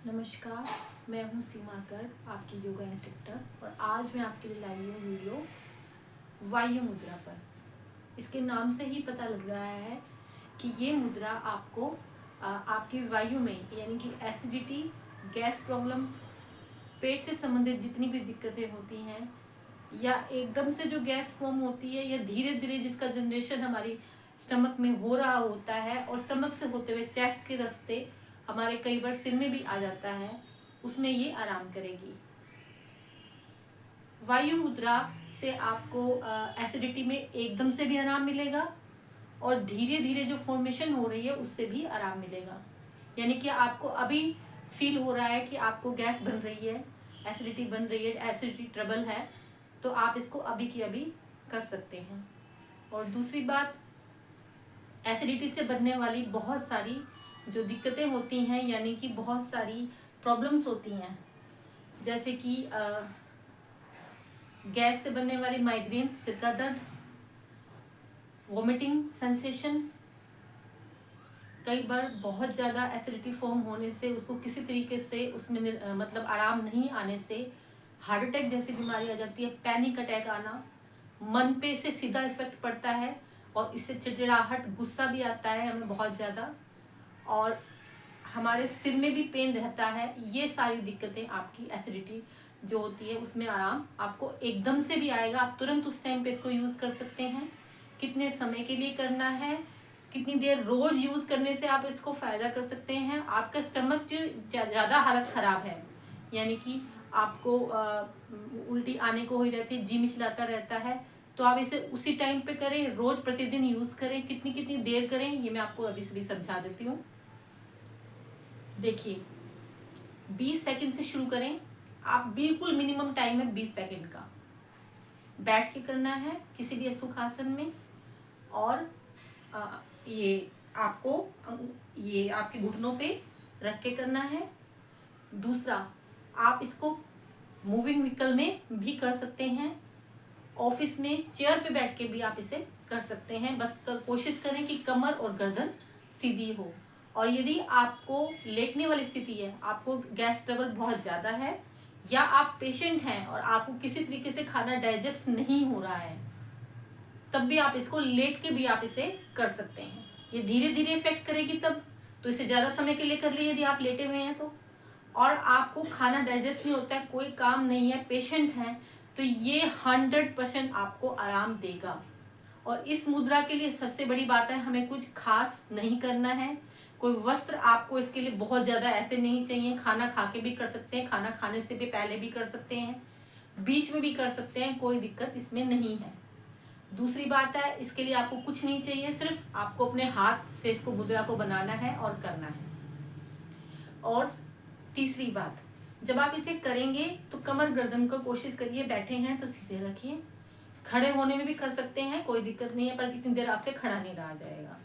नमस्कार, मैं हूँ सीमा गर्ग, आपकी योगा इंस्ट्रक्टर। और आज मैं आपके लिए लाई हूँ वीडियो वायु मुद्रा पर। इसके नाम से ही पता लग रहा है कि ये मुद्रा आपको आपकी वायु में यानी कि एसिडिटी, गैस प्रॉब्लम, पेट से संबंधित जितनी भी दिक्कतें होती हैं या एकदम से जो गैस फॉर्म होती है या धीरे धीरे जिसका जनरेशन हमारी स्टमक में हो रहा होता है और स्टमक से होते हुए चेस्ट के रास्ते हमारे कई बार सिर में भी आ जाता है, उसमें ये आराम करेगी। वायु मुद्रा से आपको एसिडिटी में एकदम से भी आराम मिलेगा और धीरे धीरे जो फॉर्मेशन हो रही है उससे भी आराम मिलेगा। यानी कि आपको अभी फील हो रहा है कि आपको गैस बन रही है, एसिडिटी बन रही है, एसिडिटी ट्रबल है, तो आप इसको अभी की अभी कर सकते हैं। और दूसरी बात, एसिडिटी से बनने वाली बहुत सारी जो दिक्कतें होती हैं यानी कि बहुत सारी प्रॉब्लम्स होती हैं, जैसे कि गैस से बनने वाली माइग्रेन, सिर का दर्द, वोमिटिंग सेंसेशन, कई बार बहुत ज़्यादा एसिडिटी फॉर्म होने से उसको किसी तरीके से उसमें मतलब आराम नहीं आने से हार्ट अटैक जैसी बीमारी आ जाती है, पैनिक अटैक आना, मन पे से सीधा इफेक्ट पड़ता है और इससे चिड़चिड़ाहट, गुस्सा भी आता है हमें बहुत ज़्यादा, और हमारे सिर में भी पेन रहता है। ये सारी दिक्कतें आपकी एसिडिटी जो होती है उसमें आराम आपको एकदम से भी आएगा। आप तुरंत उस टाइम पे इसको यूज़ कर सकते हैं। कितने समय के लिए करना है, कितनी देर रोज यूज़ करने से आप इसको फ़ायदा कर सकते हैं। आपका स्टमक जो ज़्यादा हालत ख़राब है यानी कि आपको उल्टी आने को ही रहती है, जी मिचलाता रहता है, तो आप इसे उसी टाइम पे करें, रोज प्रतिदिन यूज़ करें। कितनी कितनी देर करें ये मैं आपको अभी से भी समझा देती हूँ। देखिए, 20 सेकंड से शुरू करें। आप बिल्कुल मिनिमम टाइम है 20 सेकंड का। बैठ के करना है किसी भी सुखासन में, और ये आपको ये आपके घुटनों पे रख के करना है। दूसरा, आप इसको मूविंग व्हीकल में भी कर सकते हैं, ऑफिस में चेयर पे बैठ के भी आप इसे कर सकते हैं। बस कोशिश करें कि कमर और गर्दन सीधी हो। और यदि आपको लेटने वाली स्थिति है, आपको गैस ट्रबल बहुत ज़्यादा है या आप पेशेंट हैं और आपको किसी तरीके से खाना डाइजेस्ट नहीं हो रहा है, तब भी आप इसको लेट के भी आप इसे कर सकते हैं। ये धीरे धीरे इफेक्ट करेगी तब, तो इसे ज़्यादा समय के लिए कर लीजिए यदि आप लेटे हुए हैं तो। और आपको खाना डाइजेस्ट नहीं होता है, कोई काम नहीं है, पेशेंट हैं, तो ये 100% आपको आराम देगा। और इस मुद्रा के लिए सबसे बड़ी बात है, हमें कुछ खास नहीं करना है। कोई वस्त्र आपको इसके लिए बहुत ज़्यादा ऐसे नहीं चाहिए। खाना खा के भी कर सकते हैं, खाना खाने से भी पहले भी कर सकते हैं, बीच में भी कर सकते हैं, कोई दिक्कत इसमें नहीं है। दूसरी बात है, इसके लिए आपको कुछ नहीं चाहिए, सिर्फ आपको अपने हाथ से इसको मुद्रा को बनाना है और करना है। और तीसरी बात, जब आप इसे करेंगे तो कमर गर्दन को कोशिश करिए, बैठे हैं तो सीधे रखिए। खड़े होने में भी कर सकते हैं, कोई दिक्कत नहीं है, पर कितनी देर आपसे खड़ा नहीं रहा जाएगा।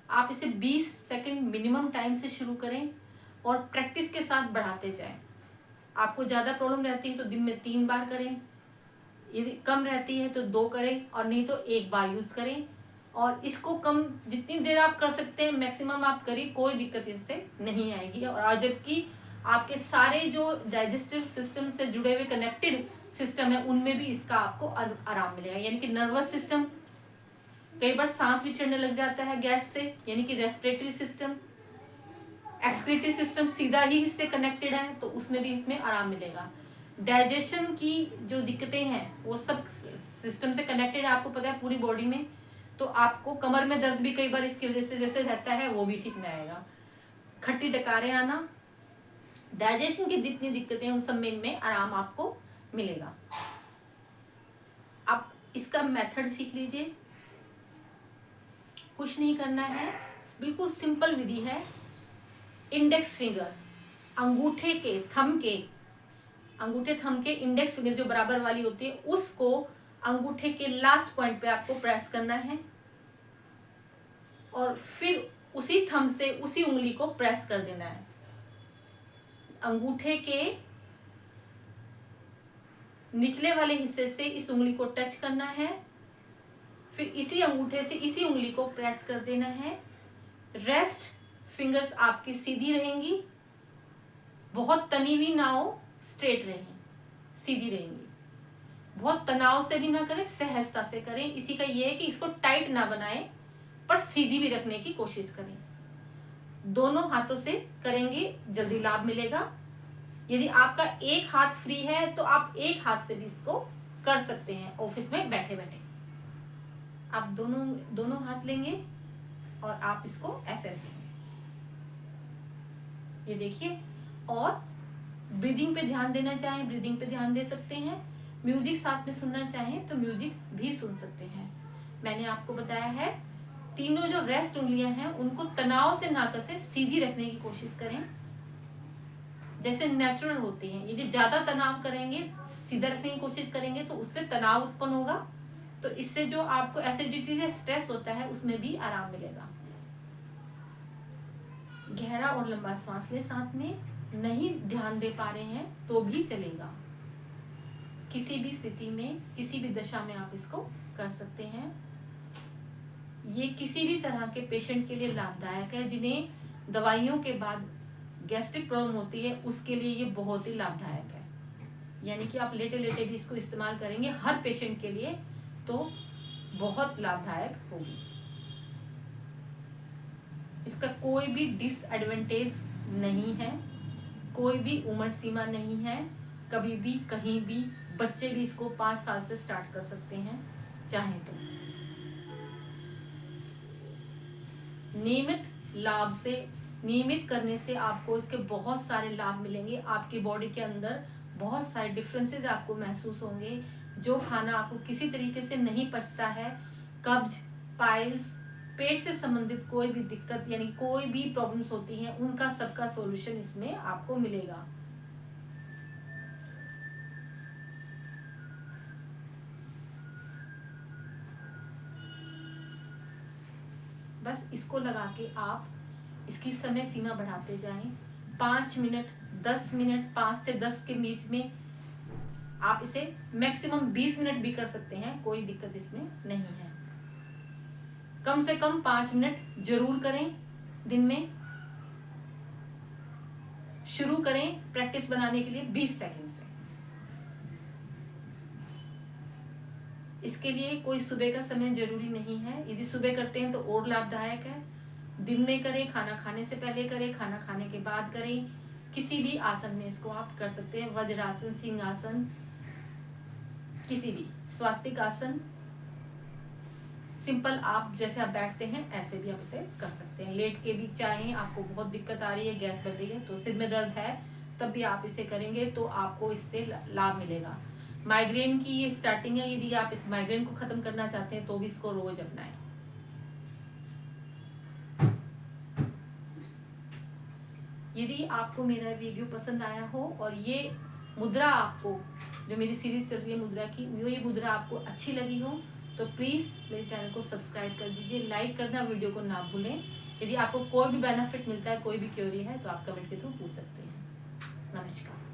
आप इसे 20 सेकंड मिनिमम टाइम से शुरू करें और प्रैक्टिस के साथ बढ़ाते जाएं। आपको ज़्यादा प्रॉब्लम रहती है तो दिन में 3 बार करें, यदि कम रहती है तो 2 करें, और नहीं तो 1 बार यूज़ करें। और इसको कम जितनी देर आप कर सकते हैं मैक्सिमम आप करिए, कोई दिक्कत इससे नहीं आएगी। और जबकि आपके सारे जो डाइजेस्टिव सिस्टम से जुड़े हुए कनेक्टेड सिस्टम है उनमें भी इसका आपको आराम मिलेगा। यानी कि नर्वस सिस्टम, कई बार सांस भी चढ़ने लग जाता है गैस से, यानी कि रेस्पिरेटरी सिस्टम, एक्सक्रीटरी सिस्टम सीधा ही इससे कनेक्टेड है, तो उसमें भी इसमें आराम मिलेगा। डाइजेशन की जो दिक्कतें हैं वो सब सिस्टम से कनेक्टेड है, आपको पता है पूरी बॉडी में। तो आपको कमर में दर्द भी कई बार इसकी वजह से जैसे रहता है वो भी ठीक नहीं आएगा। खट्टी डकारें आना, डाइजेशन की जितनी दिक्कतें उन सब में इनमें आराम आपको मिलेगा। आप इसका मेथड सीख लीजिए। कुछ नहीं करना है, बिल्कुल सिंपल विधि है। इंडेक्स फिंगर, अंगूठे के थंब के अंगूठे थंब के इंडेक्स फिंगर जो बराबर वाली होती है उसको अंगूठे के लास्ट पॉइंट पे आपको प्रेस करना है, और फिर उसी थंब से उसी उंगली को प्रेस कर देना है। अंगूठे के निचले वाले हिस्से से इस उंगली को टच करना है, फिर इसी अंगूठे से इसी उंगली को प्रेस कर देना है। रेस्ट फिंगर्स आपकी सीधी रहेंगी, बहुत तनी हुई ना हो, स्ट्रेट रहें, सीधी रहेंगी। बहुत तनाव से भी ना करें, सहजता से करें। इसी का ये है कि इसको टाइट ना बनाएं पर सीधी भी रखने की कोशिश करें। दोनों हाथों से करेंगे, जल्दी लाभ मिलेगा। यदि आपका एक हाथ फ्री है तो आप एक हाथ से भी इसको कर सकते हैं। ऑफिस में बैठे बैठे आप दोनों हाथ लेंगे और आप इसको ऐसे रखेंगे, ये देखिए। और ब्रीदिंग पे ध्यान देना चाहें, ब्रीदिंग पे ध्यान दे सकते हैं। म्यूजिक साथ में सुनना चाहें तो म्यूजिक भी सुन सकते हैं। मैंने आपको बताया है, तीनों जो रेस्ट उंगलियां हैं उनको तनाव से ना कसे, सीधी रखने की कोशिश करें, जैसे नेचुरल होती हैं। यदि ज्यादा तनाव करेंगे, सीधा रखने की कोशिश करेंगे तो उससे तनाव उत्पन्न होगा, तो इससे जो आपको एसिडिटी से स्ट्रेस होता है उसमें भी आराम मिलेगा। गहरा और लंबा सांस ले साथ में। नहीं ध्यान दे पा रहे हैं तो भी चलेगा। किसी भी स्थिति में, किसी भी दशा में आप इसको कर सकते हैं। ये किसी भी तरह के पेशेंट के लिए लाभदायक है। जिन्हें दवाइयों के बाद गैस्ट्रिक प्रॉब्लम होती है उसके लिए ये बहुत ही लाभदायक है। यानी कि आप लेटे लेटे भी इसको इस्तेमाल करेंगे हर पेशेंट के लिए तो बहुत लाभदायक होगी। इसका कोई भी डिसएडवांटेज नहीं है, कोई भी उम्र सीमा नहीं है। कभी भी कहीं भी बच्चे भी इसको 5 साल से स्टार्ट कर सकते हैं चाहे तो। नियमित करने से आपको इसके बहुत सारे लाभ मिलेंगे। आपकी बॉडी के अंदर बहुत सारे डिफरेंसेस आपको महसूस होंगे। जो खाना आपको किसी तरीके से नहीं पचता है, कब्ज, पाइल्स, पेट से संबंधित कोई भी दिक्कत यानी कोई भी प्रॉब्लम्स होती हैं, उनका सबका सॉल्यूशन इसमें आपको मिलेगा। बस इसको लगा के आप इसकी समय सीमा बढ़ाते जाएं। 5 मिनट, 10 मिनट, 5 से 10 के बीच में आप इसे मैक्सिमम 20 मिनट भी कर सकते हैं, कोई दिक्कत इसमें नहीं है। कम से कम 5 मिनट जरूर करें दिन में। शुरू करें प्रैक्टिस बनाने के लिए 20 सेकंड से। इसके लिए कोई सुबह का समय जरूरी नहीं है। यदि सुबह करते हैं तो और लाभदायक है। दिन में करें, खाना खाने से पहले करें, खाना खाने के बाद करें। किसी भी आसन में इसको आप कर सकते हैं। वज्रासन, सिंहासन, किसी भी स्वास्तिक आसन, सिंपल आप जैसे आप बैठते हैं ऐसे भी आप इसे कर सकते हैं। लेट के भी चाहें, आपको बहुत दिक्कत आ रही है, गैस बढ़ रही है, तो सिर में दर्द है, तब भी आप इसे करेंगे तो आपको इससे लाभ मिलेगा। माइग्रेन की ये स्टार्टिंग है। यदि आप इस माइग्रेन को खत्म करना चाहते हैं तो भी इसको रोज अपनाएं। यदि आपको मेरा वीडियो पसंद आया हो और ये मुद्रा आपको, जो मेरी सीरीज चल रही है मुद्रा की, ये मुद्रा आपको अच्छी लगी हो तो प्लीज मेरे चैनल को सब्सक्राइब कर दीजिए। लाइक करना वीडियो को ना भूलें। यदि आपको कोई भी बेनिफिट मिलता है, कोई भी क्वेरी है तो आप कमेंट के थ्रू पूछ सकते हैं। नमस्कार।